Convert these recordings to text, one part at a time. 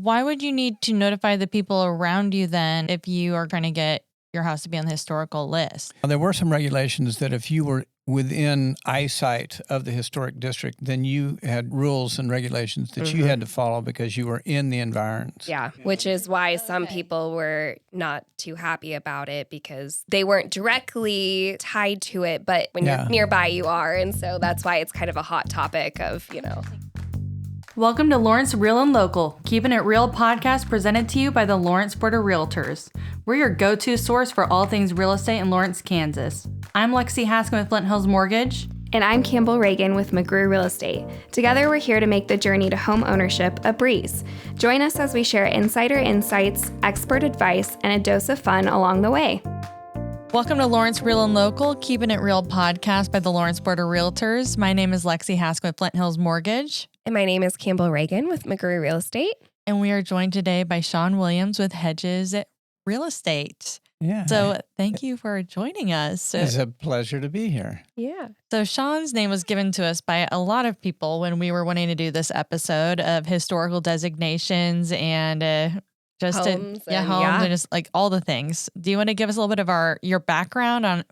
why would you need to notify the people around you then if you are trying to get your house to be on the historical list? There were some regulations that if you were within eyesight of the historic district, then you had rules and regulations that you had to follow because you were in the environs. Yeah, which is why some people were not too happy about it because they weren't directly tied to it, but when you're nearby, you are. And so that's why it's kind of a hot topic of, Welcome to Lawrence Real and Local, Keeping It Real podcast presented to you by the Lawrence Board of Realtors. We're your go-to source for all things real estate in Lawrence, Kansas. I'm Lexie Haskin with Flint Mortgage. And I'm Campbell Ragan with McGrew Real Estate. Together, we're here to make the journey to home ownership a breeze. Join us as we share insider insights, expert advice, and a dose of fun along the way. Welcome to Lawrence Real and Local, Keeping It Real podcast by the Lawrence Board of Realtors. My name is Lexie Haskin with Flint Hills Mortgage. And my name is Campbell Ragan with McGrew Real Estate. And we are joined today by Sean Williams with Hedges Real Estate. Yeah. So thank you for joining us. It's a pleasure to be here. Yeah. So Sean's name was given to us by a lot of people when we were wanting to do this episode of historical designations and homes and just like all the things. Do you want to give us a little bit of your background on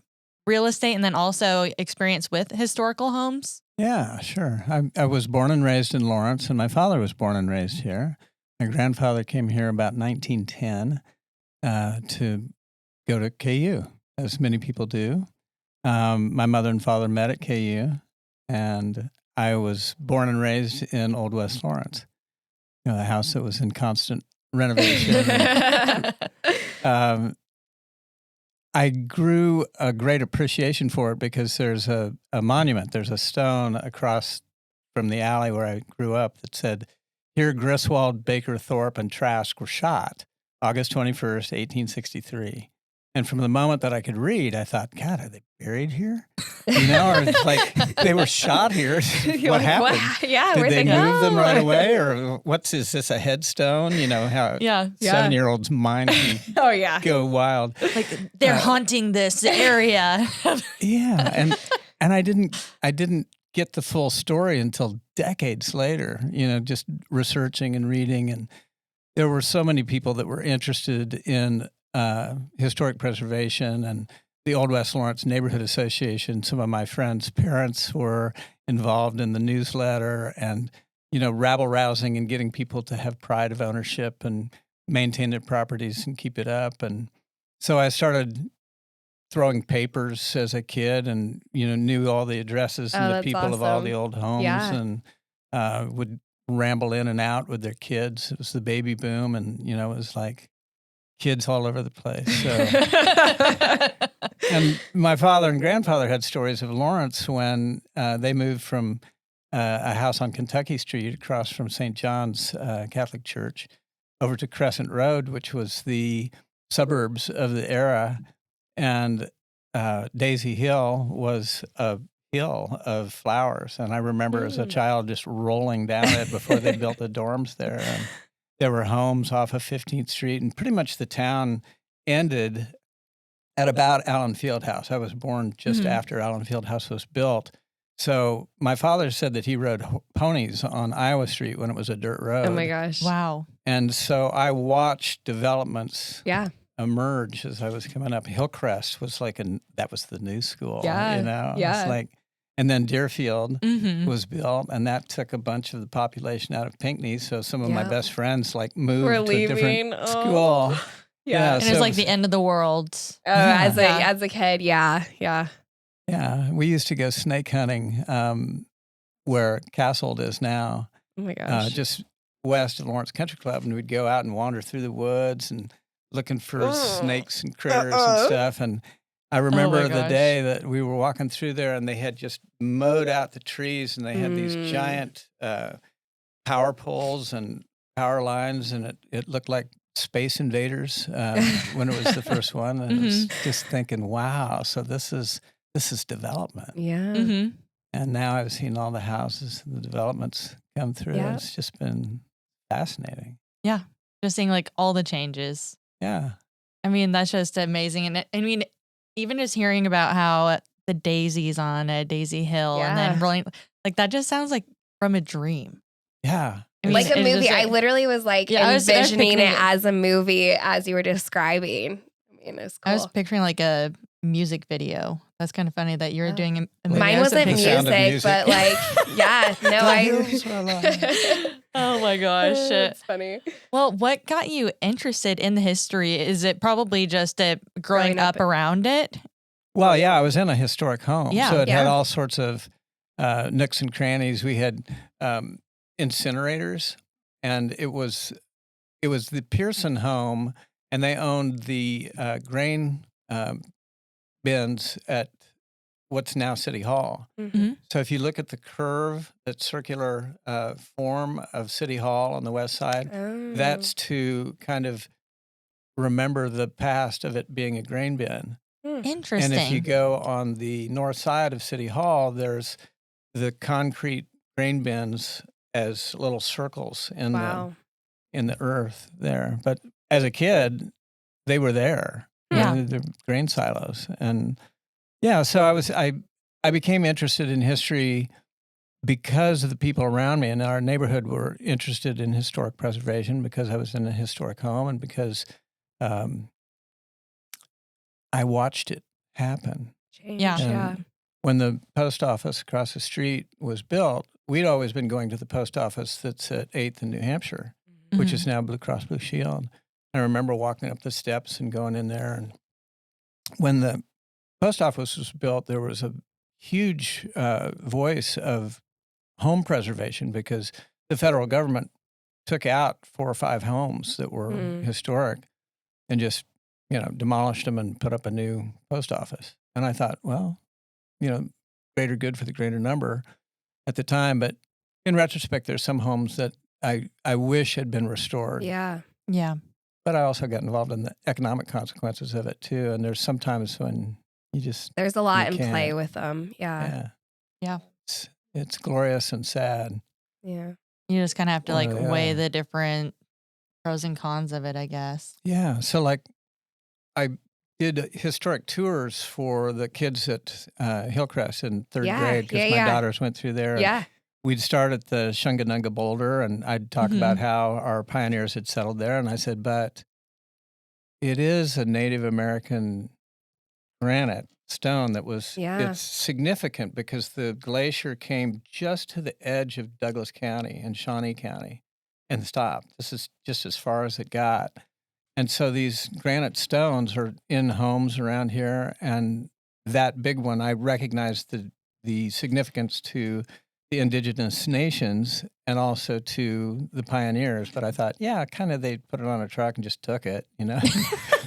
real estate and then also experience with historical homes? Yeah, sure. I was born and raised in Lawrence, and my father was born and raised here. My grandfather came here about 1910 to go to KU, as many people do. My mother and father met at KU, and I was born and raised in Old West Lawrence, the house that was in constant renovation. I grew a great appreciation for it because there's a monument. There's a stone across from the alley where I grew up that said, "Here Griswold, Baker, Thorpe, and Trask were shot, August 21st, 1863. And from the moment that I could read, I thought, God, are they buried here? Or it's like they were shot here. What happened? Yeah, Did they move them right go? away? Or is this a headstone? How 7-year-olds' mind can go wild. Like they're haunting this area. Yeah. And I didn't get the full story until decades later, just researching and reading. And there were so many people that were interested in historic preservation and the Old West Lawrence Neighborhood Association. Some of my friends' parents were involved in the newsletter and, rabble-rousing and getting people to have pride of ownership and maintain their properties and keep it up. And so I started throwing papers as a kid and, knew all the addresses and the people of all the old homes and would ramble in and out with their kids. It was the baby boom and, it was like kids all over the place. So. And my father and grandfather had stories of Lawrence when they moved from a house on Kentucky Street across from St. John's Catholic Church over to Crescent Road, which was the suburbs of the era. And Daisy Hill was a hill of flowers. And I remember as a child just rolling down it before they built the dorms there. And there were homes off of 15th Street, and pretty much the town ended at about Allen Fieldhouse. I was born just after Allen Fieldhouse was built. So my father said that he rode ponies on Iowa Street when it was a dirt road. Oh my gosh. Wow. And so I watched developments emerge as I was coming up. Hillcrest was that was the new school. Yeah. It's like, and then Deerfield was built, and that took a bunch of the population out of Pinckney. So some of my best friends moved to a different school. Yeah. And it was like the end of the world. As a kid, yeah. Yeah, we used to go snake hunting where Castle is now. Oh my gosh. Just west of Lawrence Country Club, and we'd go out and wander through the woods and looking for snakes and critters and stuff. And I remember the day that we were walking through there, and they had just mowed out the trees, and they had these giant power poles and power lines, and it looked like Space Invaders when it was the first one. And I was just thinking, wow, so this is development. Yeah. And now I've seen all the houses and the developments come through. Yeah. It's just been fascinating. Yeah. Just seeing all the changes. Yeah. I mean, that's just amazing. And even just hearing about how the daisies on Daisy Hill and then rolling, that just sounds like from a dream. Yeah. like a movie. I literally was like envisioning it as a movie as you were describing. I mean, it was cool. I was picturing like a music video. That's kind of funny that you're doing a Mine wasn't music, but like, yeah, no, Oh my gosh. It's funny. Well, what got you interested in the history? Is it probably just growing up around it? Well, yeah, I was in a historic home. Yeah. So it had all sorts of nooks and crannies. We had incinerators, and it was the Pearson home, and they owned the grain bins at what's now City Hall. Mm-hmm. So if you look at the curve, that circular form of City Hall on the west side, that's to kind of remember the past of it being a grain bin. Interesting. And if you go on the north side of City Hall, there's the concrete grain bins as little circles in the earth there. But as a kid, they were there. Yeah. The grain silos. And yeah, so I became interested in history because of the people around me, and our neighborhood were interested in historic preservation because I was in a historic home and because I watched it happen. Yeah. When the post office across the street was built, we'd always been going to the post office that's at 8th in New Hampshire, which is now Blue Cross Blue Shield. I remember walking up the steps and going in there. And when the post office was built, there was a huge voice of home preservation because the federal government took out 4 or 5 homes that were historic and just, demolished them and put up a new post office. And I thought, well, greater good for the greater number at the time. But in retrospect, there's some homes that I wish had been restored. Yeah. Yeah. But I also got involved in the economic consequences of it too. And there's sometimes when there's a lot in play with them. Yeah. It's glorious and sad. Yeah. You just kind of have to weigh the different pros and cons of it, I guess. Yeah. So I did historic tours for the kids at Hillcrest in 3rd grade because my daughters went through there. Yeah. We'd start at the Shunganunga Boulder, and I'd talk about how our pioneers had settled there. And I said, but it is a Native American granite stone that was, it's significant because the glacier came just to the edge of Douglas County and Shawnee County and stopped. This is just as far as it got. And so these granite stones are in homes around here. And that big one, I recognized the significance to the indigenous nations and also to the pioneers. But I thought, kind of they put it on a truck and just took it,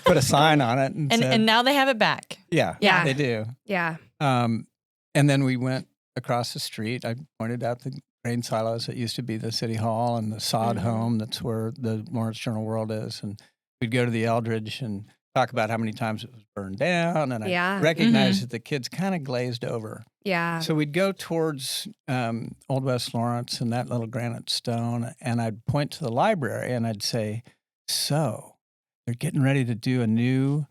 put a sign on it. And said, now they have it back. Yeah, they do. Yeah. And then we went across the street. I pointed out the grain silos that used to be the City Hall and the sod home. That's where the Lawrence Journal-World is. And we'd go to the Eldridge and talk about how many times it was burned down. And I recognized that the kids kind of glazed over. Yeah. So we'd go towards Old West Lawrence and that little granite stone, and I'd point to the library and I'd say, so they're getting ready to do a new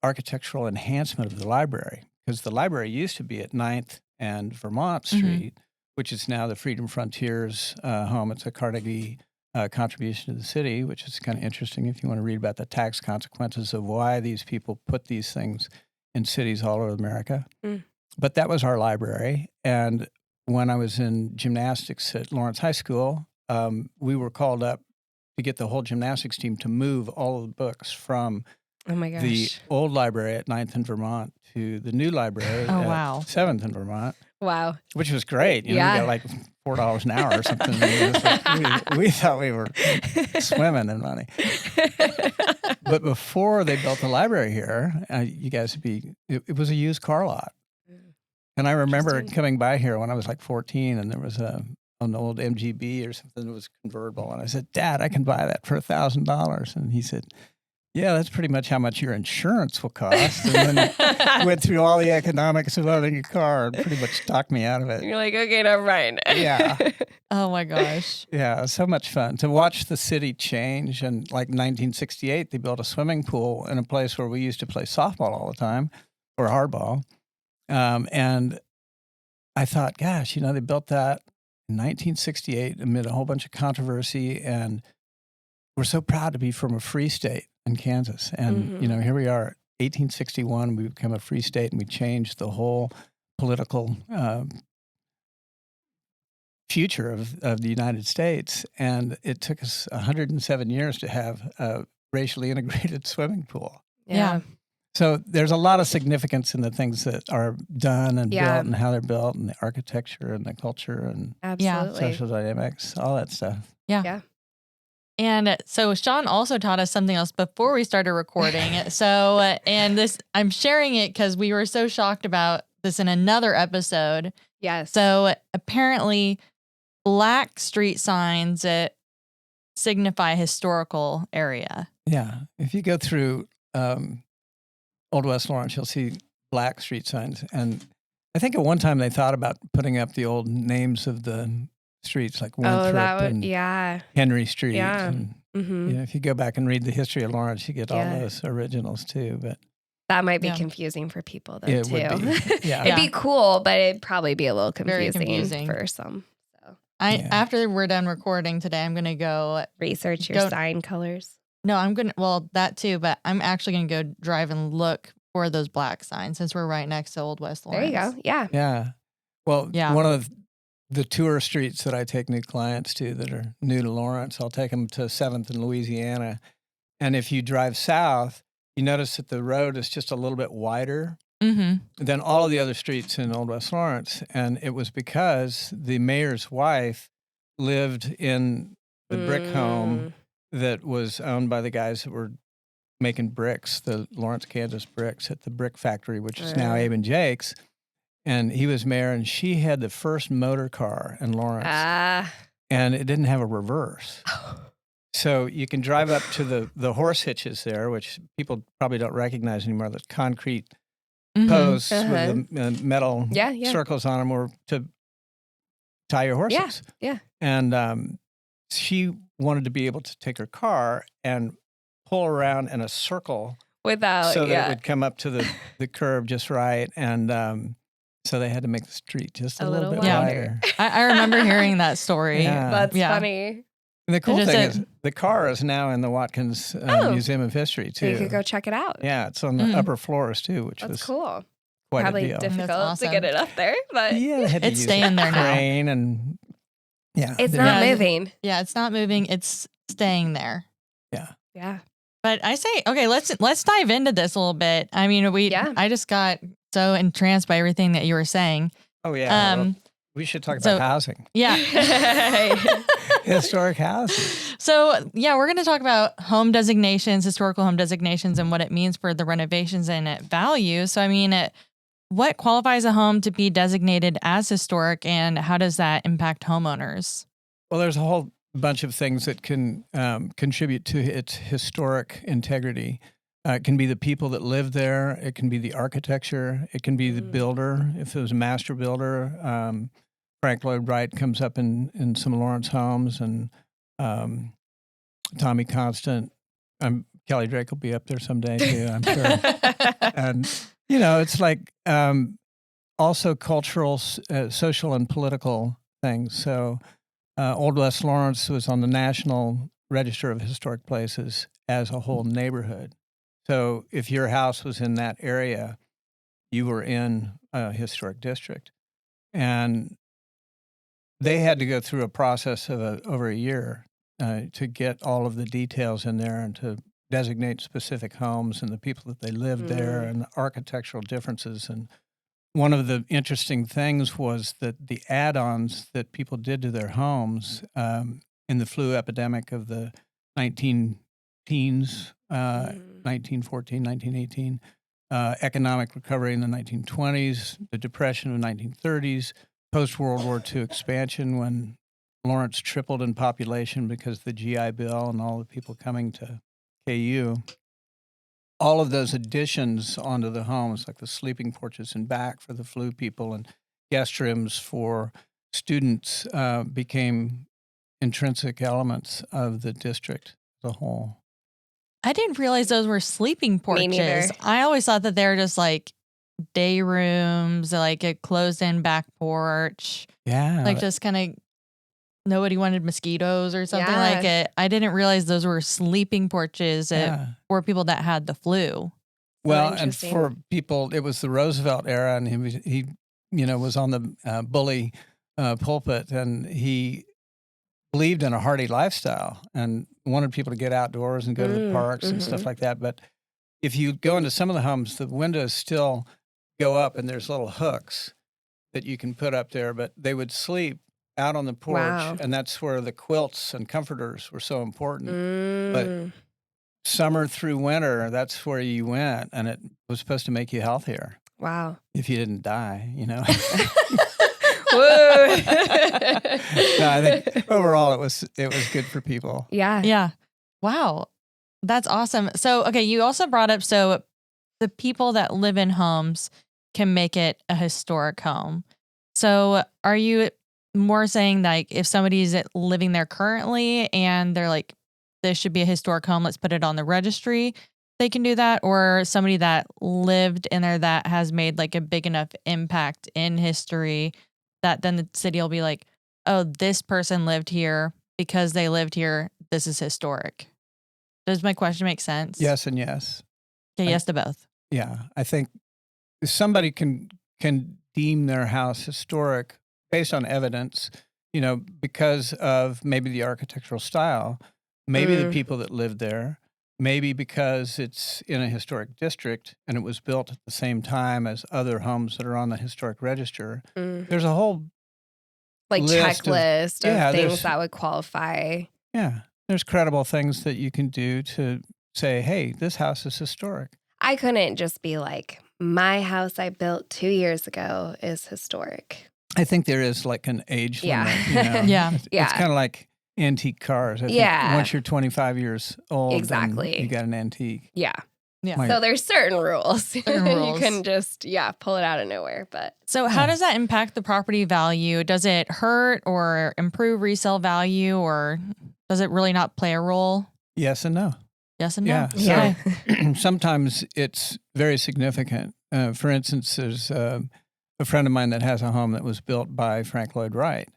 architectural enhancement of the library because the library used to be at 9th and Vermont Street, which is now the Freedom Frontiers home. It's a Carnegie contribution to the city, which is kind of interesting if you want to read about the tax consequences of why these people put these things in cities all over America. But that was our library. And when I was in gymnastics at Lawrence High School, we were called up to get the whole gymnastics team to move all of the books from the old library at 9th and Vermont to the new library at 7th and Vermont. Wow. Which was great. We got like $4 an hour or something. We thought we were swimming in money. But before they built the library here, it was a used car lot. And I remember coming by here when I was like 14, and there was an old MGB or something that was convertible. And I said, Dad, I can buy that for $1,000. And he said, yeah, that's pretty much how much your insurance will cost. And then went through all the economics of owning a car and pretty much talked me out of it. You're like, okay, never mind. Yeah. Oh my gosh. Yeah, so much fun to watch the city change. And like 1968, they built a swimming pool in a place where we used to play softball all the time or hardball. And I thought, gosh, they built that in 1968 amid a whole bunch of controversy, and we're so proud to be from a free state in Kansas. And, here we are, 1861, we become a free state, and we changed the whole political future of the United States. And it took us 107 years to have a racially integrated swimming pool. Yeah. So there's a lot of significance in the things that are done and built and how they're built and the architecture and the culture and social dynamics, all that stuff. Yeah. And so Sean also taught us something else before we started recording. So, and this, I'm sharing it because we were so shocked about this in another episode. Yes. So apparently black street signs signify historical area. Yeah. If you go through Old West Lawrence, you'll see black street signs. And I think at one time they thought about putting up the old names of the streets like Winthrop and Henry Street. Yeah. And, if you go back and read the history of Lawrence, you get all those originals too. But that might be confusing for people though, too. Would be. Yeah. It'd be cool, but it'd probably be a little Very confusing for some. So after we're done recording today, I'm going to go research your sign colors. No, that too, but I'm actually going to go drive and look for those black signs since we're right next to Old West Lawrence. There you go. Yeah. Yeah. Well, one of the tour streets that I take new clients to that are new to Lawrence, I'll take them to 7th in Louisiana. And if you drive south, you notice that the road is just a little bit wider than all of the other streets in Old West Lawrence. And it was because the mayor's wife lived in the brick home that was owned by the guys that were making bricks, the Lawrence, Kansas bricks at the brick factory, which is now Abe and Jake's. And he was mayor, and she had the first motor car in Lawrence. And it didn't have a reverse. So you can drive up to the horse hitches there, which people probably don't recognize anymore, the concrete posts with the metal circles on them, or to tie your horses. Yeah. And she wanted to be able to take her car and pull around in a circle without so that it would come up to the curb just right. And so they had to make the street just a little bit wider. I remember hearing that story. That's funny. And the cool thing is the car is now in the Watkins Museum of History, too. So you could go check it out. Yeah, it's on the upper floors, too, which was cool. Quite Probably a deal. Difficult to get it up there, but it's staying there now. And it's not moving. Yeah, it's not moving. It's staying there. Yeah. But I say, okay, let's dive into this a little bit. I mean, I just got so entranced by everything that you were saying. Oh yeah. We should talk about housing. Yeah. Historic housing. So we're going to talk about home designations, historical home designations, and what it means for the renovations and value. So I mean, what qualifies a home to be designated as historic, and how does that impact homeowners? Well, there's a whole bunch of things that can contribute to its historic integrity. It can be the people that live there. It can be the architecture. It can be the builder. If it was a master builder, Frank Lloyd Wright comes up in some Lawrence homes, and Tommy Constant. Kelly Drake will be up there someday too, I'm sure. And it's like also cultural, social, and political things. So Old West Lawrence was on the National Register of Historic Places as a whole neighborhood. So if your house was in that area, you were in a historic district. And they had to go through a process of over a year to get all of the details in there and to designate specific homes and the people that they lived there and the architectural differences. And one of the interesting things was that the add-ons that people did to their homes in the flu epidemic of the 19-teens, 1914, 1918, economic recovery in the 1920s, the Depression of the 1930s, post-World War II expansion when Lawrence tripled in population because of the GI Bill and all the people coming to KU. All of those additions onto the homes, like the sleeping porches and back for the flu people and guest rooms for students, became intrinsic elements of the district as a whole. I didn't realize those were sleeping porches. Me neither. I always thought that they were just like day rooms, like a closed-in back porch. Yeah. Like just kind of nobody wanted mosquitoes or something like it. I didn't realize those were sleeping porches for people that had the flu. Well, and for people, it was the Roosevelt era, and he was on the bully pulpit, and he believed in a hardy lifestyle and wanted people to get outdoors and go to the parks and stuff like that. But if you go into some of the homes, the windows still go up, and there's little hooks that you can put up there, but they would sleep out on the porch, and that's where the quilts and comforters were so important. But summer through winter, that's where you went, and it was supposed to make you healthier. Wow. If you didn't die, Whoa. No, I think overall it was good for people. Yeah. Yeah. Wow. That's awesome. So, okay, you also brought up, so the people that live in homes can make it a historic home. So are you more saying like if somebody's living there currently and they're like, this should be a historic home, let's put it on the registry, they can do that? Or somebody that lived in there that has made like a big enough impact in history that then the city will be like, oh, this person lived here because they lived here, this is historic. Does my question make sense? Yes and yes. Okay, yes to both. Yeah, I think somebody can deem their house historic based on evidence, because of maybe the architectural style, maybe the people that lived there, maybe because it's in a historic district and it was built at the same time as other homes that are on the historic register. There's a whole checklist of things that would qualify. Yeah, there's credible things that you can do to say, hey, this house is historic. I couldn't just be like, my house I built 2 years ago is historic. I think there is like an age limit. Yeah. It's kind of like antique cars. I think once you're 25 years old, exactly, you got an antique. Yeah. So there's certain rules. You can just, pull it out of nowhere. But so how does that impact the property value? Does it hurt or improve resale value, or does it really not play a role? Yes and no. Yes and no. Yeah. So sometimes it's very significant. For instance, there's a friend of mine that has a home that was built by Frank Lloyd Wright.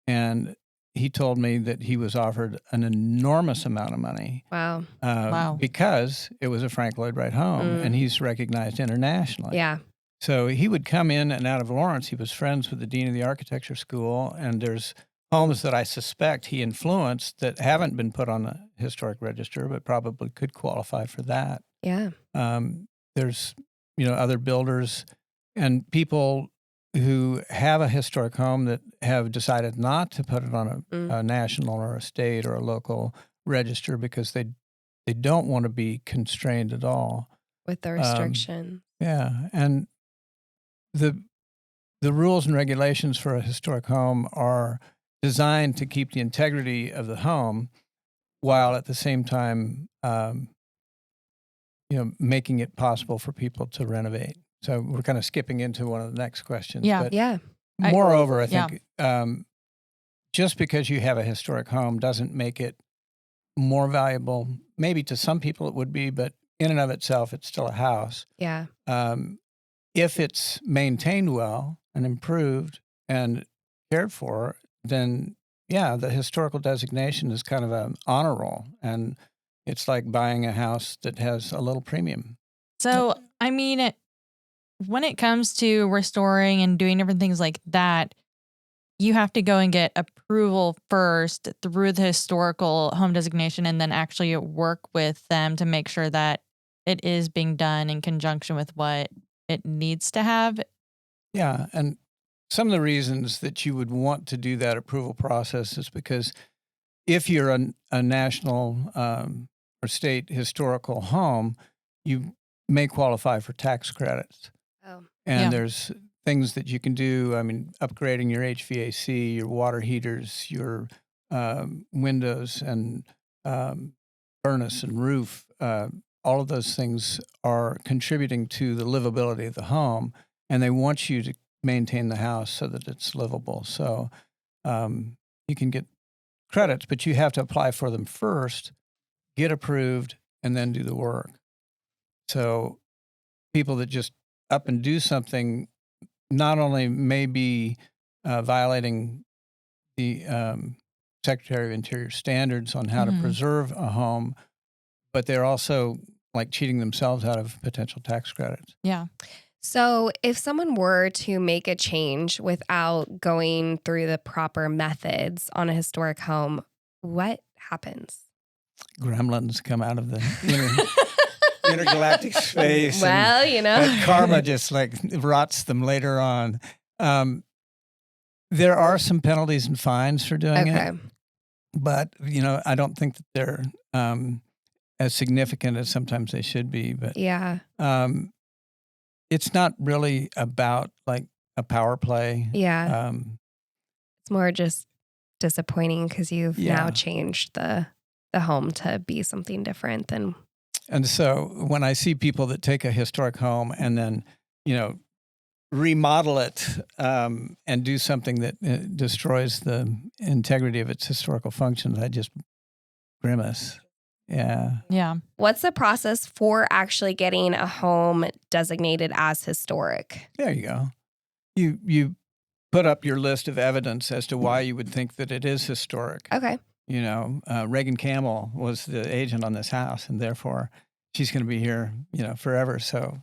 And he told me that he was offered an enormous amount of money. Wow. Because it was a Frank Lloyd Wright home, and he's recognized internationally. Yeah. So he would come in and out of Lawrence. He was friends with the dean of the architecture school, and there's homes that I suspect he influenced that haven't been put on the historic register, but probably could qualify for that. Yeah. There's, other builders and people who have a historic home that have decided not to put it on a national or a state or a local register because they don't want to be constrained at all. With the restriction. Yeah. And the rules and regulations for a historic home are designed to keep the integrity of the home while at the same time, making it possible for people to renovate. So we're kind of skipping into one of the next questions. Yeah. But yeah. Moreover, I think just because you have a historic home doesn't make it more valuable. Maybe to some people it would be, but in and of itself, it's still a house. Yeah. If it's maintained well and improved and cared for, then the historical designation is kind of an honor roll, and it's like buying a house that has a little premium. So, I mean, when it comes to restoring and doing different things like that, you have to go and get approval first through the historical home designation and then actually work with them to make sure that it is being done in conjunction with what it needs to have. Yeah, and some of the reasons that you would want to do that approval process is because if you're a national or state historical home, you may qualify for tax credits. And there's things that you can do. I mean, upgrading your HVAC, your water heaters, your windows and furnace and roof. All of those things are contributing to the livability of the home, and they want you to maintain the house so that it's livable. So you can get credits, but you have to apply for them first, get approved, and then do the work. So people that just up and do something not only may be violating the Secretary of Interior standards on how to preserve a home, but they're also like cheating themselves out of potential tax credits. Yeah. So if someone were to make a change without going through the proper methods on a historic home, what happens? Gremlins come out of the intergalactic space. Well, and karma just like rots them later on. There are some penalties and fines for doing it, but I don't think that they're as significant as sometimes they should be. But it's not really about like a power play. Yeah, it's more just disappointing because you've now changed the home to be something different than. And so when I see people that take a historic home and then, remodel it and do something that destroys the integrity of its historical functions, I just grimace. Yeah. Yeah. What's the process for actually getting a home designated as historic? There you go. You put up your list of evidence as to why you would think that it is historic. Okay. Ragan Campbell was the agent on this house, and therefore she's going to be here, forever. So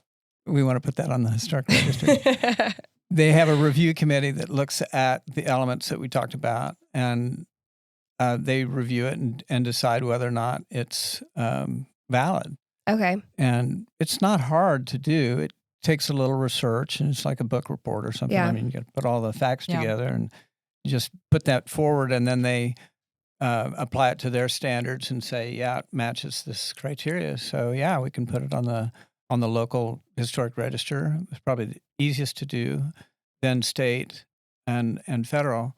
we want to put that on the historic registry. They have a review committee that looks at the elements that we talked about, and they review it and decide whether or not it's valid. Okay. And it's not hard to do. It takes a little research, and it's like a book report or something. Yeah. I mean, you got to put all the facts together and just put that forward, and then they apply it to their standards and say, yeah, it matches this criteria. So yeah, we can put it on the local historic register. It's probably the easiest to do, then state and federal.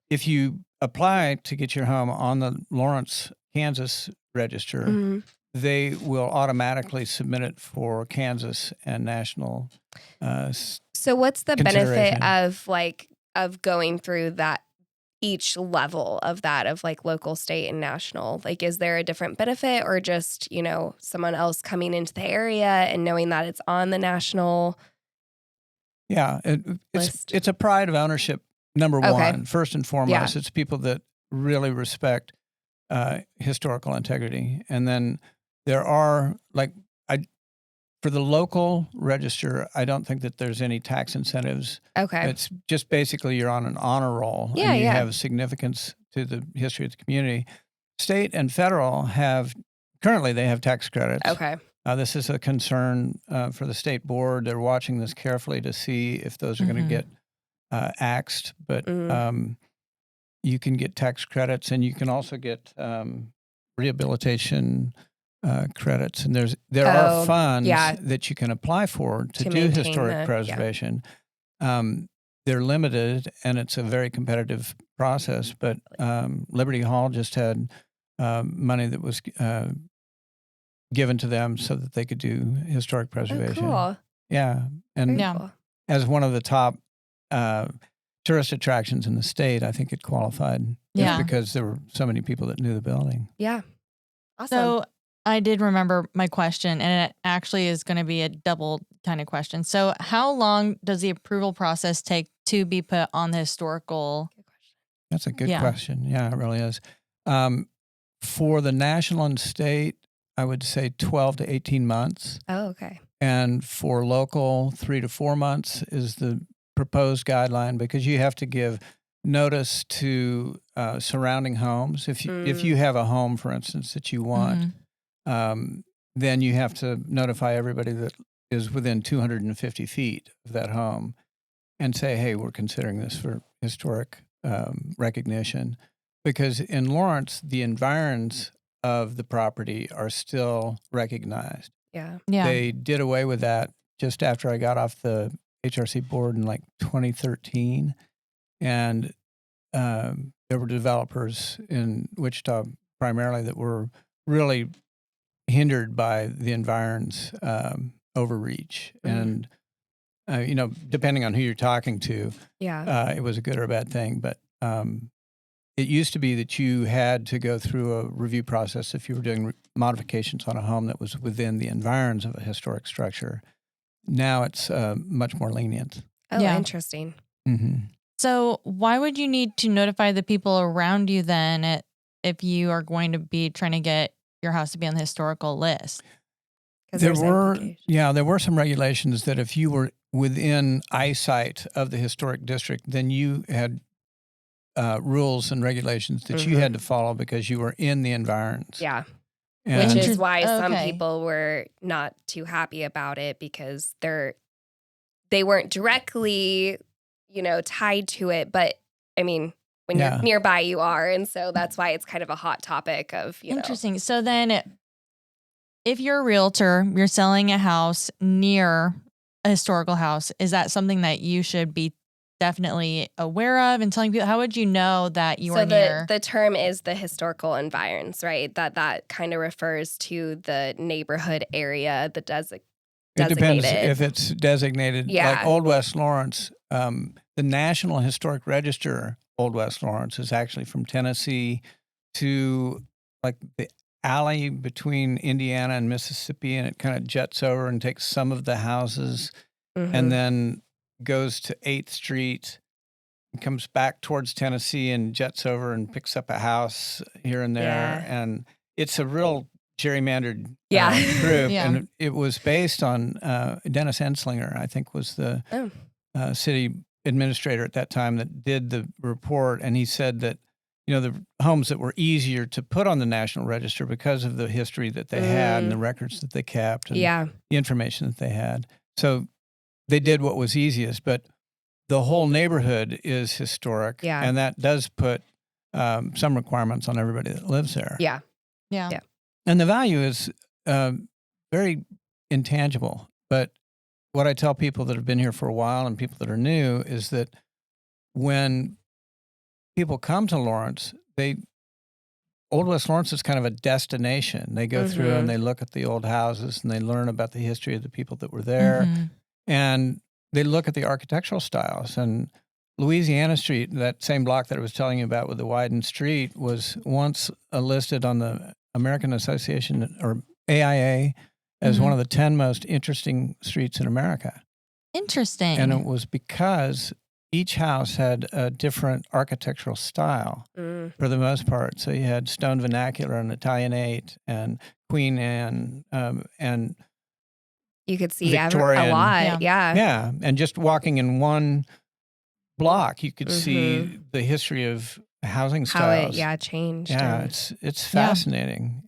If you apply to get your home on the Lawrence, Kansas register, they will automatically submit it for Kansas and national. So what's the benefit of going through that, each level of that, of like local, state, and national? Like, is there a different benefit, or just, someone else coming into the area and knowing that it's on the national? Yeah, it's a pride of ownership. Number one, first and foremost, it's people that really respect historical integrity. And then there are, for the local register, I don't think that there's any tax incentives. Okay. It's just basically you're on an honor roll. Yeah, and you have significance to the history of the community. State and federal currently they have tax credits. Okay. This is a concern for the state board. They're watching this carefully to see if those are going to get axed. But you can get tax credits, and you can also get rehabilitation credits. And there are funds that you can apply for to do historic preservation. They're limited, and it's a very competitive process. But Liberty Hall just had money that was given to them so that they could do historic preservation. Oh, cool. Yeah. And cool. As one of the top tourist attractions in the state, I think it qualified just because there were so many people that knew the building. Yeah. Awesome. So I did remember my question, and it actually is going to be a double kind of question. So how long does the approval process take to be put on the historical? That's a good question. Yeah, it really is. For the national and state, I would say 12 to 18 months. Oh, okay. And for local, 3 to 4 months is the proposed guideline, because you have to give notice to surrounding homes. If you have a home, for instance, that you want, then you have to notify everybody that is within 250 feet of that home and say, hey, we're considering this for historic recognition. Because in Lawrence, the environs of the property are still recognized. Yeah. They did away with that just after I got off the HRC board in 2013. And there were developers in Wichita primarily that were really hindered by the environs overreach. And, depending on who you're talking to, it was a good or a bad thing. But it used to be that you had to go through a review process if you were doing modifications on a home that was within the environs of a historic structure. Now it's much more lenient. Oh, interesting. Mm-hmm. So why would you need to notify the people around you then if you are going to be trying to get your house to be on the historical list? There were some regulations that if you were within eyesight of the historic district, then you had rules and regulations that you had to follow because you were in the environs. Yeah. And which is why some people were not too happy about it because they weren't directly, tied to it. But I mean, when you're nearby, you are. And so that's why it's kind of a hot topic of, Interesting. So then if you're a realtor, you're selling a house near a historical house, is that something that you should be definitely aware of and telling people? How would you know that you are near? The term is the historical environs, right? That kind of refers to the neighborhood area, the designated. It depends if it's designated. Yeah. Like Old West Lawrence, the National Historic Register, Old West Lawrence, is actually from Tennessee to like the alley between Indiana and Mississippi, and it kind of jets over and takes some of the houses and then goes to 8th Street and comes back towards Tennessee and jets over and picks up a house here and there. Yeah. And it's a real gerrymandered group. Yeah. And it was based on Dennis Enslinger, I think, was the city administrator at that time that did the report. And he said that, the homes that were easier to put on the National Register because of the history that they had and the records that they kept and the information that they had. So they did what was easiest, but the whole neighborhood is historic, and that does put some requirements on everybody that lives there. Yeah. And the value is very intangible. But what I tell people that have been here for a while and people that are new is that when people come to Lawrence, Old West Lawrence is kind of a destination. They go through and they look at the old houses and they learn about the history of the people that were there. And they look at the architectural styles. And Louisiana Street, that same block that I was telling you about with the widened street, was once listed on the American Association, or AIA, as one of the 10 most interesting streets in America. Interesting. And it was because each house had a different architectural style for the most part. So you had stone vernacular and Italianate and Queen Anne and you could see Victorian. A lot. Yeah. And just walking in one block, you could see the history of housing styles. How it changed. Yeah, it's fascinating.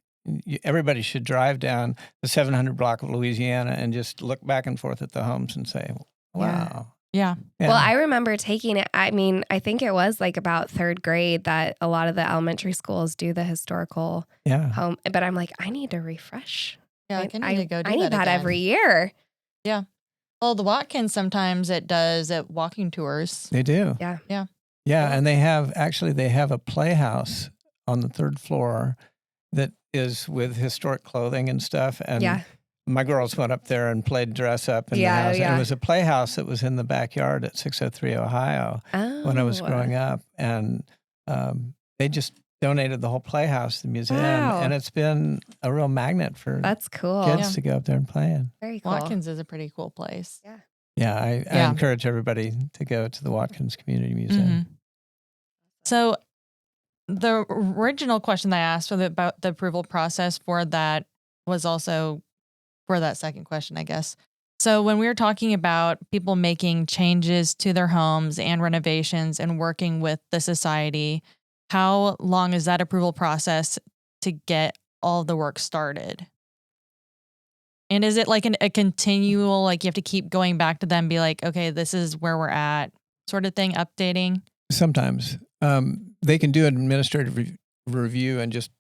Everybody should drive down the 700 block of Louisiana and just look back and forth at the homes and say, wow. Yeah. Well, I remember taking it. I mean, I think it was like about 3rd grade that a lot of the elementary schools do the historical home. But I'm like, I need to refresh. Yeah, I need to go do that. I need that again. every year. Yeah. Well, the Watkins sometimes it does at walking tours. They do. Yeah. Yeah, and they have a playhouse on the 3rd floor that is with historic clothing and stuff. And my girls went up there and played dress up in the house. And it was a playhouse that was in the backyard at 603 Ohio when I was growing up. And they just donated the whole playhouse to the museum. Wow. And it's been a real magnet for That's cool. kids to go up there and play in. Very cool. Watkins is a pretty cool place. Yeah, I encourage everybody to go to the Watkins Community Museum. So the original question that I asked about the approval process for that was also for that second question, I guess. So when we were talking about people making changes to their homes and renovations and working with the society, how long is that approval process to get all the work started? And is it like a continual, like you have to keep going back to them, be like, okay, this is where we're at sort of thing, updating? Sometimes. They can do an administrative review and just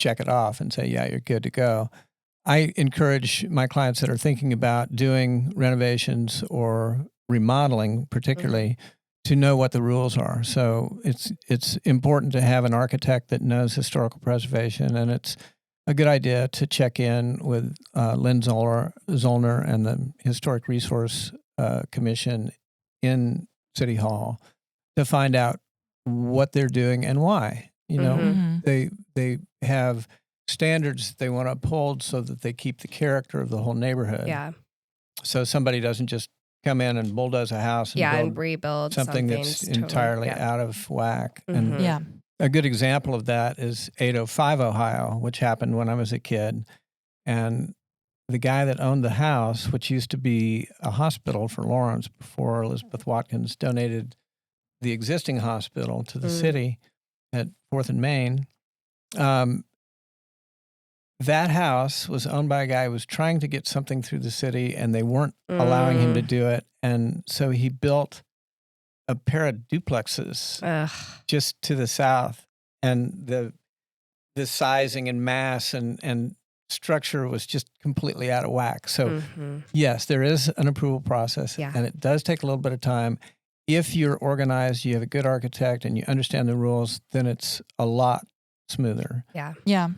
check it off and say, yeah, you're good to go. I encourage my clients that are thinking about doing renovations or remodeling, particularly, to know what the rules are. So it's important to have an architect that knows historical preservation, and it's a good idea to check in with Lynn Zollner and the Historic Resource Commission in City Hall to find out what they're doing and why. They have standards they want to uphold so that they keep the character of the whole neighborhood. Yeah. So somebody doesn't just come in and bulldoze a house and and rebuild something that's totally, entirely out of whack. Mm-hmm. And a good example of that is 805 Ohio, which happened when I was a kid. And the guy that owned the house, which used to be a hospital for Lawrence before Elizabeth Watkins donated the existing hospital to the city at 4th and Main, that house was owned by a guy who was trying to get something through the city, and they weren't allowing him to do it. And so he built a pair of duplexes just to the south, and the sizing and mass and structure was just completely out of whack. So yes, there is an approval process, and it does take a little bit of time. If you're organized, you have a good architect, and you understand the rules, then it's a lot smoother. Yeah.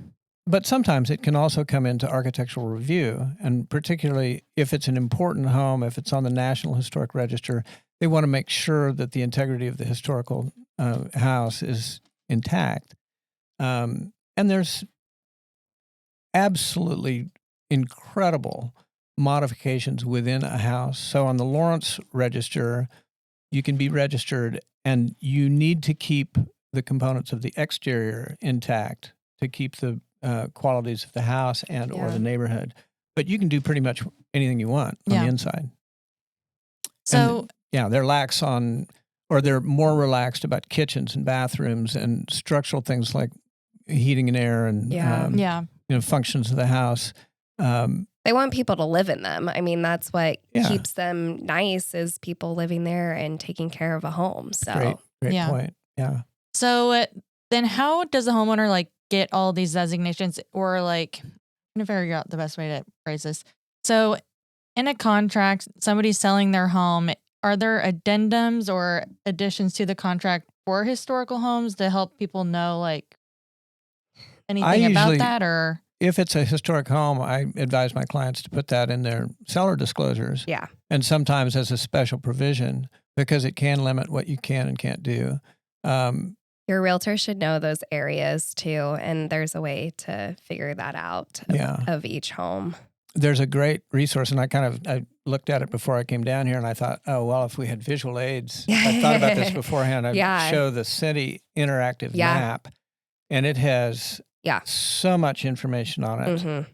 But sometimes it can also come into architectural review, and particularly if it's an important home, if it's on the National Historic Register, they want to make sure that the integrity of the historical house is intact. And there's absolutely incredible modifications within a house. So on the Lawrence Register, you can be registered, and you need to keep the components of the exterior intact to keep the qualities of the house and or the neighborhood. But you can do pretty much anything you want on the inside. So they're lax on, or they're more relaxed about kitchens and bathrooms and structural things like heating and air and functions of the house. They want people to live in them. I mean, that's what keeps them nice, is people living there and taking care of a home. So great point. Yeah. So then how does the homeowner get all these designations, or I'm going to figure out the best way to phrase this. So in a contract, somebody's selling their home. Are there addendums or additions to the contract for historical homes to help people know anything about that? Or if it's a historic home, I advise my clients to put that in their seller disclosures. Yeah. And sometimes as a special provision, because it can limit what you can and can't do. Your realtor should know those areas too, and there's a way to figure that out of each home. There's a great resource, and I looked at it before I came down here, and I thought, oh, well, if we had visual aids, I thought about this beforehand, I'd show the city interactive map, and it has so much information on it.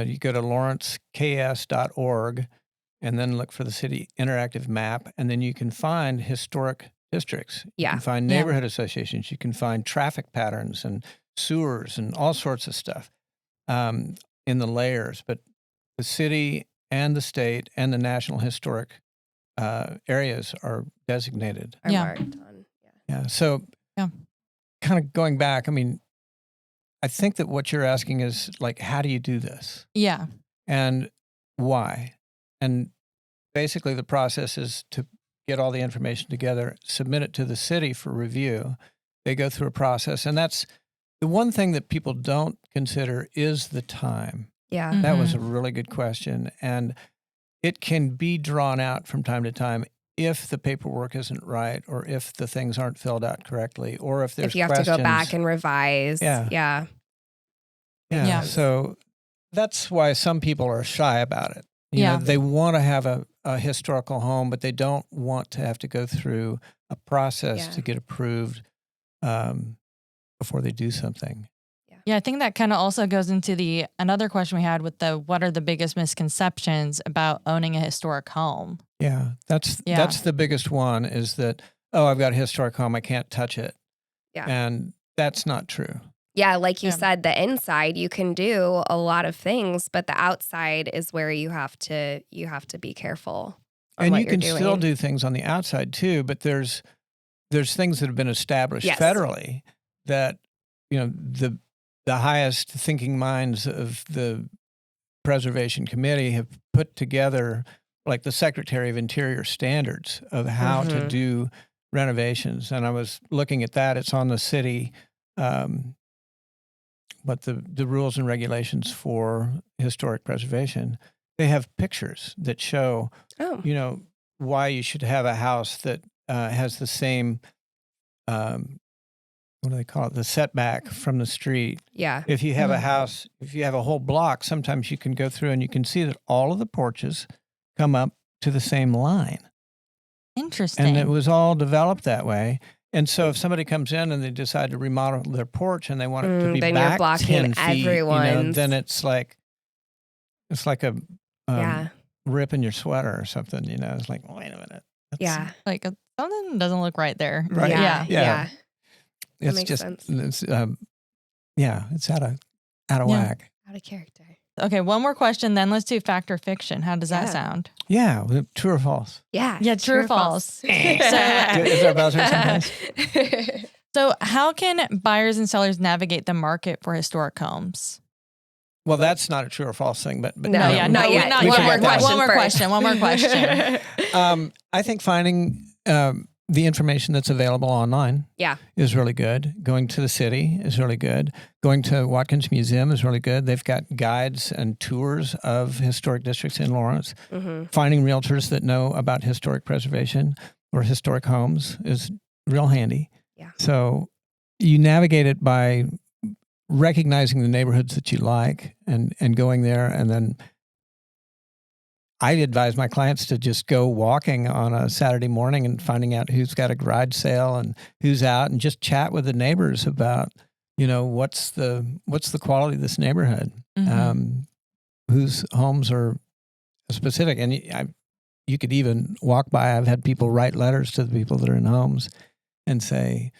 You go to lawrenceks.org, and then look for the city interactive map, and then you can find historic districts. You can find neighborhood associations. You can find traffic patterns and sewers and all sorts of stuff in the layers. But the city and the state and the national historic areas are designated. Are marked on. So kind of going back, I mean, I think that what you're asking is how do you do this? Yeah. And why? And basically the process is to get all the information together, submit it to the city for review. They go through a process. And that's the one thing that people don't consider is the time. Yeah. That was a really good question. And it can be drawn out from time to time if the paperwork isn't right, or if the things aren't filled out correctly, or if there's if you have questions. To go back and revise. Yeah. So that's why some people are shy about it. You know, they want to have a historical home, but they don't want to have to go through a process to get approved before they do something. Yeah, I think that kind of also goes into another question we had with what are the biggest misconceptions about owning a historic home? Yeah, that's the biggest one, is that, I've got a historic home, I can't touch it. Yeah. And that's not true. Yeah, like you said, the inside you can do a lot of things, but the outside is where you have to be careful. And you can still do things on the outside too, but there's things that have been established federally that, the highest thinking minds of the Preservation Committee have put together, like the Secretary of Interior standards of how to do renovations. And I was looking at that. It's on the city, but the rules and regulations for historic preservation, they have pictures that show, why you should have a house that has the same, what do they call it? The setback from the street. Yeah. If you have a house, if you have a whole block, sometimes you can go through and you can see that all of the porches come up to the same line. Interesting. And it was all developed that way. And so if somebody comes in and they decide to remodel their porch and they want it to be then back you're blocking 10 feet, then it's like a rip in your sweater or something, It's like, wait a minute. Like something doesn't look right there. Right. Yeah. It's makes just, sense. it's out of whack. Out of character. Okay, one more question, then let's do fact or fiction. How does that sound? Yeah, true or false? Yeah. True or false. Is there a buzzer sometimes? So how can buyers and sellers navigate the market for historic homes? Well, that's not a true or false thing, but not yet. One more question. I think finding the information that's available online is really good. Going to the city is really good. Going to Watkins Museum is really good. They've got guides and tours of historic districts in Lawrence. Mm-hmm. Finding realtors that know about historic preservation or historic homes is real handy. Yeah. So you navigate it by recognizing the neighborhoods that you like and going there. And then I advise my clients to just go walking on a Saturday morning and finding out who's got a garage sale and who's out, and just chat with the neighbors about, what's the quality of this neighborhood, whose homes are specific. And you could even walk by. I've had people write letters to the people that are in homes and say,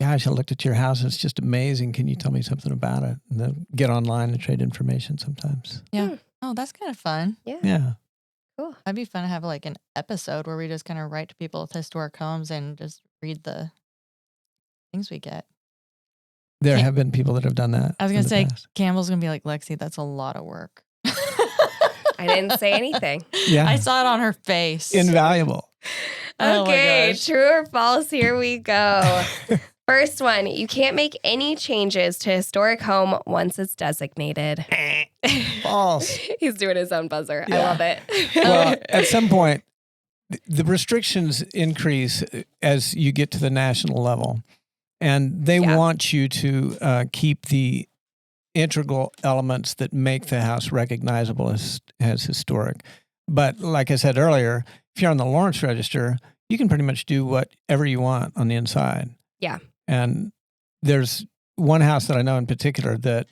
gosh, I looked at your house. It's just amazing. Can you tell me something about it? And they'll get online and trade information sometimes. Yeah. Oh, that's kind of fun. Yeah. Cool. That'd be fun to have like an episode where we just kind of write to people with historic homes and just read the things we get. There have been people that have done that. I was going to say, Campbell's going to be like, Lexie, that's a lot of work. I didn't say anything. Yeah. I saw it on her face. Invaluable. Okay, true or false, here we go. First one, you can't make any changes to a historic home once it's designated. False. He's doing his own buzzer. I love it. Well, at some point, the restrictions increase as you get to the national level. And they want you to keep the integral elements that make the house recognizable as historic. But like I said earlier, if you're on the Lawrence Register, you can pretty much do whatever you want on the inside. Yeah. And there's one house that I know in particular that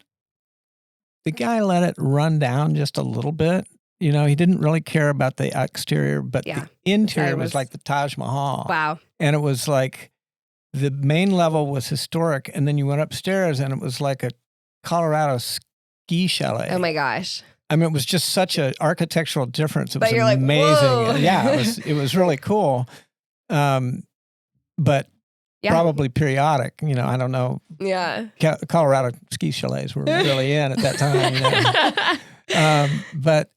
the guy let it run down just a little bit. He didn't really care about the exterior, but the interior was like the Taj Mahal. Wow. And it was like the main level was historic, and then you went upstairs and it was like a Colorado ski chalet. Oh my gosh. I mean, it was just such an architectural difference. It was amazing. Like, yeah, it was really cool. But probably periodic, I don't know. Yeah. Colorado ski chalets were really in at that time. But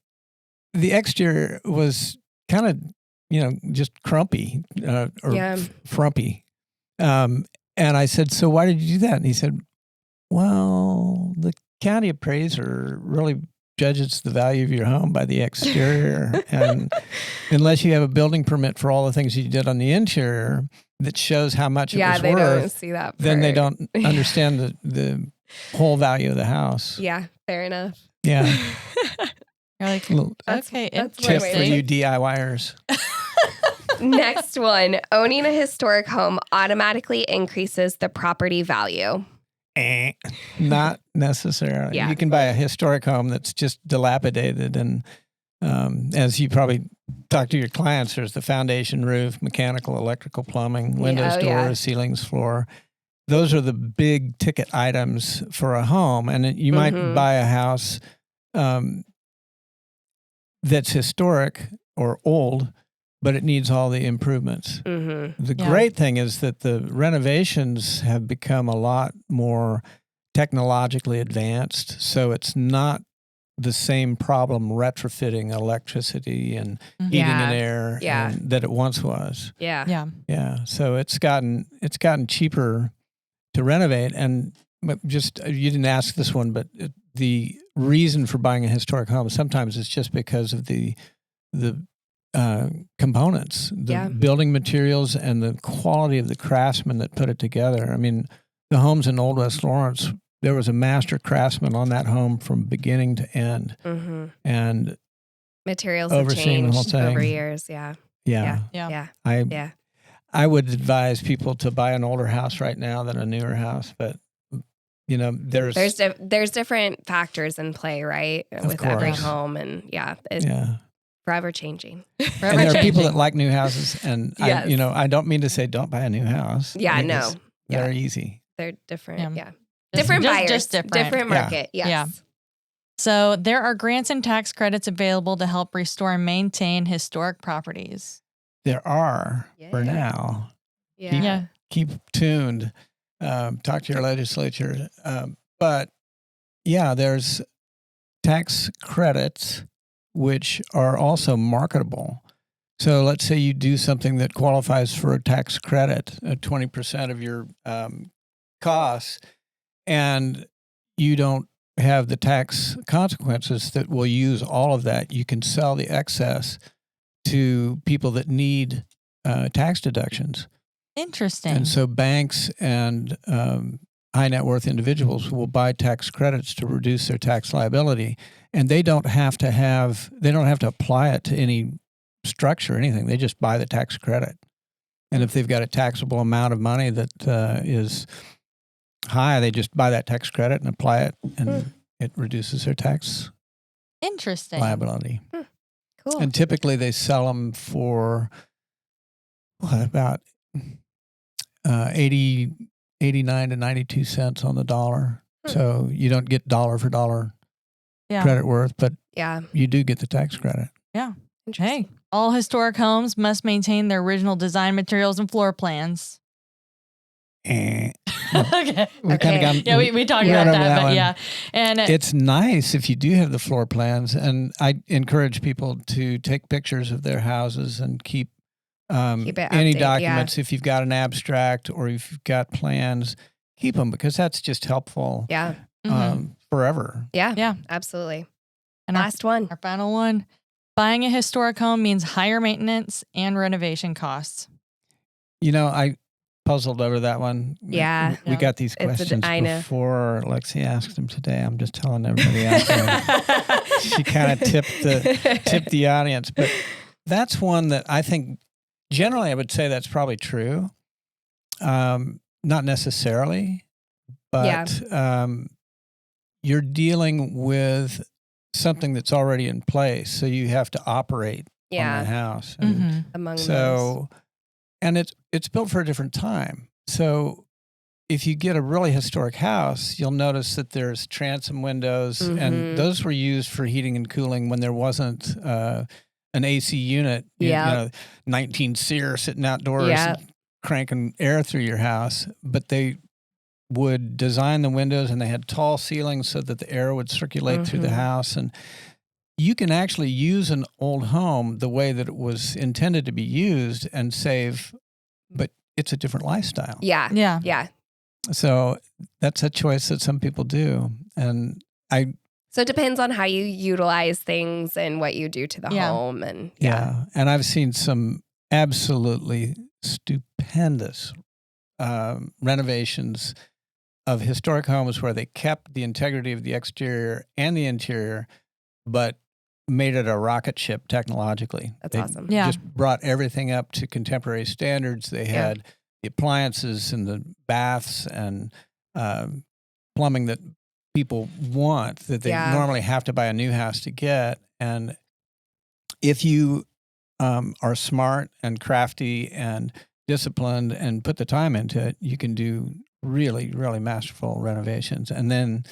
the exterior was kind of, just crumpy or frumpy. And I said, so why did you do that? And he said, well, the county appraiser really judges the value of your home by the exterior. And unless you have a building permit for all the things you did on the interior that shows how much it was they worth, don't see that then they don't understand the whole value of the house. Yeah, fair enough. Yeah. You're like, okay, that's tip for you DIYers. Next one, owning a historic home automatically increases the property value. Not necessarily. Yeah. You can buy a historic home that's just dilapidated, and as you probably talk to your clients, there's the foundation, roof, mechanical, electrical, plumbing, windows, doors, ceilings, floor. Those are the big ticket items for a home, and you might buy a house that's historic or old, but it needs all the improvements. The great thing is that the renovations have become a lot more technologically advanced, so it's not the same problem retrofitting electricity and heating and air that it once was. Yeah. So it's gotten cheaper to renovate, and just you didn't ask this one, but the reason for buying a historic home sometimes it's just because of the components, the building materials, and the quality of the craftsmen that put it together. I mean, the homes in Old West Lawrence, there was a master craftsman on that home from beginning to end. And Materials have changed over years. Yeah. I would advise people to buy an older house right now than a newer house, but there's different factors in play, right? With every home, and forever changing. And there are people that like new houses, and I don't mean to say don't buy a new house. Yeah, no, they're easy. They're different. Yeah, different buyers, just different market. Yeah. Yes. Yeah. So there are grants and tax credits available to help restore and maintain historic properties. There are for now. Yeah. Keep tuned. Talk to your legislature. But there's tax credits which are also marketable. So let's say you do something that qualifies for a tax credit, 20% of your costs, and you don't have the tax consequences that will use all of that. You can sell the excess to people that need tax deductions. Interesting. And so banks and high net worth individuals will buy tax credits to reduce their tax liability, and they don't have to apply it to any structure or anything. They just buy the tax credit. And if they've got a taxable amount of money that is high, they just buy that tax credit and apply it, and it reduces their tax liability. Cool. And typically they sell them for about 89 to 92 cents on the dollar. So you don't get dollar for dollar credit worth, but you do get the tax credit. Yeah. Hey, all historic homes must maintain their original design materials and floor plans. Okay. We talked about that, but and it's nice if you do have the floor plans, and I encourage people to take pictures of their houses and keep any documents. If you've got an abstract or if you've got plans, keep them, because that's just helpful. Yeah. Forever. Yeah. Absolutely. And our final one: buying a historic home means higher maintenance and renovation costs. I puzzled over that one. Yeah. We got these questions before Lexie asked them today. I'm just telling everybody out there. She kind of tipped the audience, but that's one that I think generally I would say that's probably true. Not necessarily, but you're dealing with something that's already in place, so you have to operate on the house. And among those. And it's built for a different time. So if you get a really historic house, you'll notice that there's transom windows, and those were used for heating and cooling when there wasn't an AC unit. 19 SEER sitting outdoors cranking air through your house. But they would design the windows, and they had tall ceilings so that the air would circulate through the house. And you can actually use an old home the way that it was intended to be used and save, but it's a different lifestyle. Yeah. So that's a choice that some people do. And so it depends on how you utilize things and what you do to the home. And and I've seen some absolutely stupendous renovations of historic homes where they kept the integrity of the exterior and the interior, but made it a rocket ship technologically. That's awesome. Yeah. Just brought everything up to contemporary standards. They had the appliances and the baths and plumbing that people want, that they normally have to buy a new house to get. And if you are smart and crafty and disciplined and put the time into it, you can do really, really masterful renovations. And then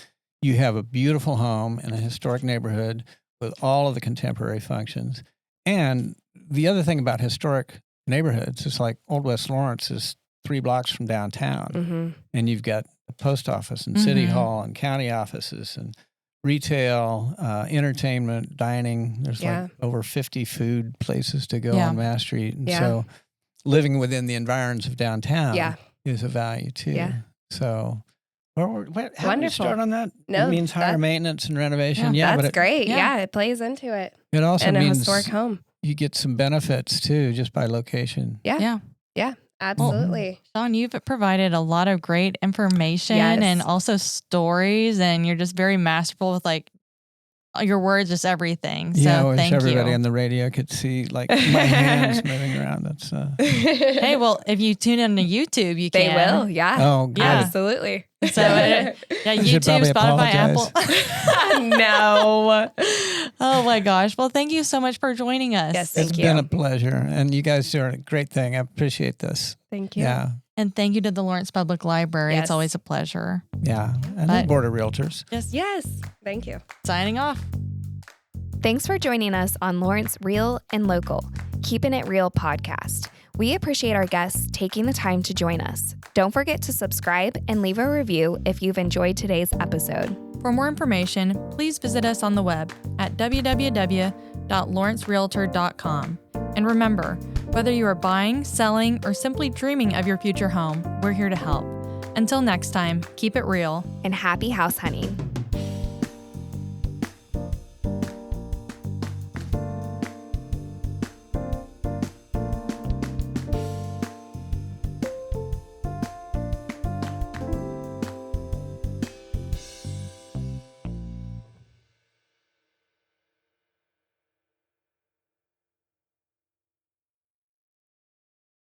you have a beautiful home in a historic neighborhood with all of the contemporary functions. And the other thing about historic neighborhoods is, like, Old West Lawrence is 3 blocks from downtown. And you've got the post office and city hall and county offices and retail, entertainment, dining. There's like over 50 food places to go on Mass Street. And so living within the environs of downtown is a value too. Yeah. So how do we start on that? No, it means higher maintenance and renovation. That's great. Yeah, it plays into it. It also means a means historic home. You get some benefits too, just by location. Yeah, absolutely. Sean, you've provided a lot of great information and also stories, and you're just very masterful with, like, your words, just everything. So yeah, I wish thank everybody you. on the radio could see like my hands moving around. That's Hey, well, if you tune in to YouTube, you They can. will, yeah. Oh, good. Yeah. Absolutely. So yeah, should YouTube, probably Spotify, Apple. No. Oh my gosh. Well, thank you so much for joining us. Yes, thank It's you. been a pleasure. And you guys are a great thing. I appreciate this. Thank you. Yeah. And thank you to the Lawrence Public Library. Yes. It's always a pleasure. Yeah. And the Board of Realtors. Yes. Thank you. Signing off. Thanks for joining us on Lawrence Real and Local, Keeping It Real podcast. We appreciate our guests taking the time to join us. Don't forget to subscribe and leave a review if you've enjoyed today's episode. For more information, please visit us on the web at www.lawrencerealtor.com. And remember, whether you are buying, selling, or simply dreaming of your future home, we're here to help. Until next time, keep it real And happy house hunting.